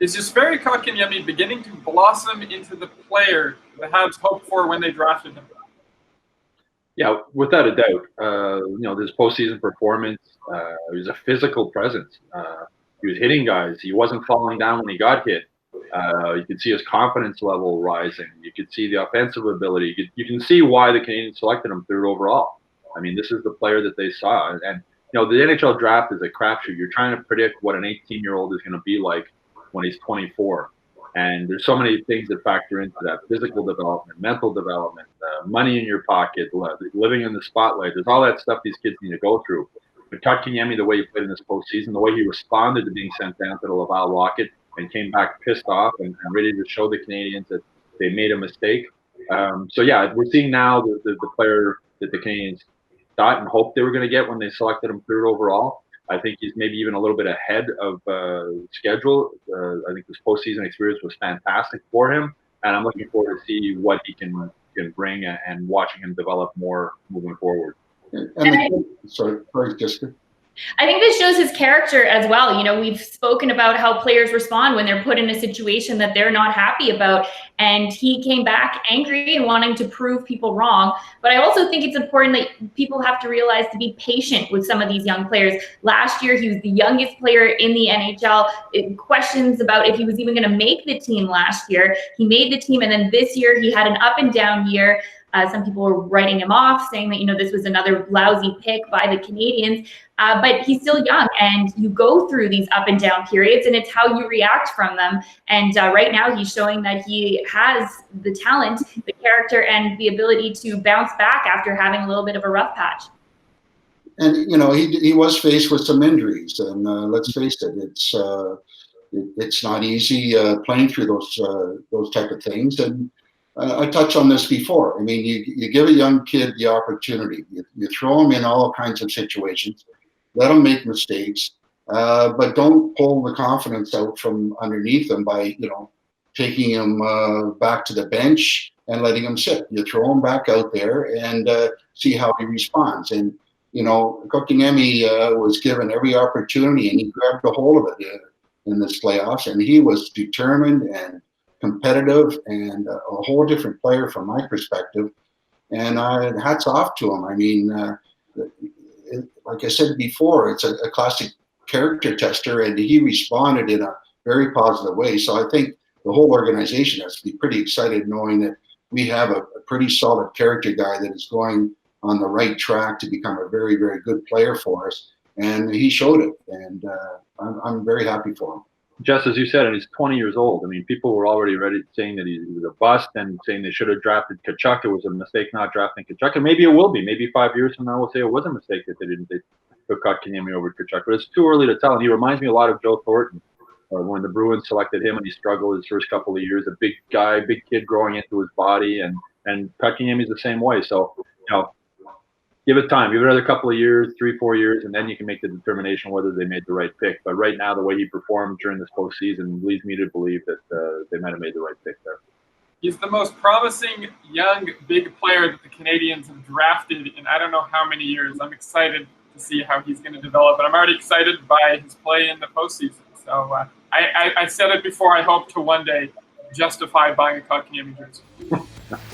Is Jesperi Kotkaniemi beginning to blossom into the player the Habs hoped for when they drafted him? Yeah, without a doubt. This postseason performance, he was a physical presence. He was hitting guys. He wasn't falling down when he got hit. You could see his confidence level rising. You could see the offensive ability. You can see why the Canadiens selected him third overall. I mean, this is the player that they saw. And the NHL draft is a crapshoot. You're trying to predict what an 18-year-old is going to be like when he's 24. And there's so many things that factor into that: physical development, mental development, money in your pocket, living in the spotlight. There's all that stuff these kids need to go through. But Kotkaniemi, the way he played in this postseason, the way he responded to being sent down to the Laval Rocket and came back pissed off and ready to show the Canadiens that they made a mistake. We're seeing now the player that the Canadiens thought and hoped they were going to get when they selected him third overall. I think he's maybe even a little bit ahead of schedule. I think this postseason experience was fantastic for him, and I'm looking forward to see what he can bring and watching him develop more moving forward. Sorry, Jessica. I think this shows his character as well. We've spoken about how players respond when they're put in a situation that they're not happy about. And he came back angry and wanting to prove people wrong. But I also think it's important that people have to realize to be patient with some of these young players. Last year, he was the youngest player in the NHL. Questions about if he was even going to make the team last year. He made the team. And then this year, he had an up and down year. Some people were writing him off, saying that, this was another lousy pick by the Canadiens. But he's still young, and you go through these up and down periods, and it's how you react from them. And right now he's showing that he has the talent, the character, and the ability to bounce back after having a little bit of a rough patch. And, he was faced with some injuries, and let's face it, it's not easy playing through those type of things. And I touched on this before. I mean, you give a young kid the opportunity. You throw him in all kinds of situations, let him make mistakes, but don't pull the confidence out from underneath him by, taking him back to the bench and letting him sit. You throw him back out there and see how he responds. And, Kotkaniemi was given every opportunity, and he grabbed a hold of it in this playoffs, and he was determined and competitive and a whole different player from my perspective. And hats off to him. I mean, like I said before, it's a classic character tester, and he responded in a very positive way. So I think the whole organization has to be pretty excited knowing that we have a pretty solid character guy that is going on the right track to become a very, very good player for us. And he showed it, and I'm very happy for him. Just as you said, and he's 20 years old. I mean, people were already saying that he was a bust and saying they should have drafted Tkachuk. It was a mistake not drafting Tkachuk, and maybe it will be. Maybe 5 years from now we'll say it was a mistake that they took Kotkaniemi over Tkachuk. But it's too early to tell. And he reminds me a lot of Joe Thornton when the Bruins selected him and he struggled his first couple of years. A big guy, big kid growing into his body, and Kotkaniemi's the same way. So, give it time. Give it another couple of years, 3-4 years, and then you can make the determination whether they made the right pick. But right now, the way he performed during this postseason leads me to believe that they might have made the right pick there. He's the most promising young big player that the Canadiens have drafted in I don't know how many years. I'm excited to see how he's going to develop, and I'm already excited by his play in the postseason. So I said it before. I hope to one day justify buying a Kotkaniemi jersey.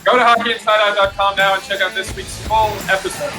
Go to hockeyinsideout.com now and check out this week's full episode.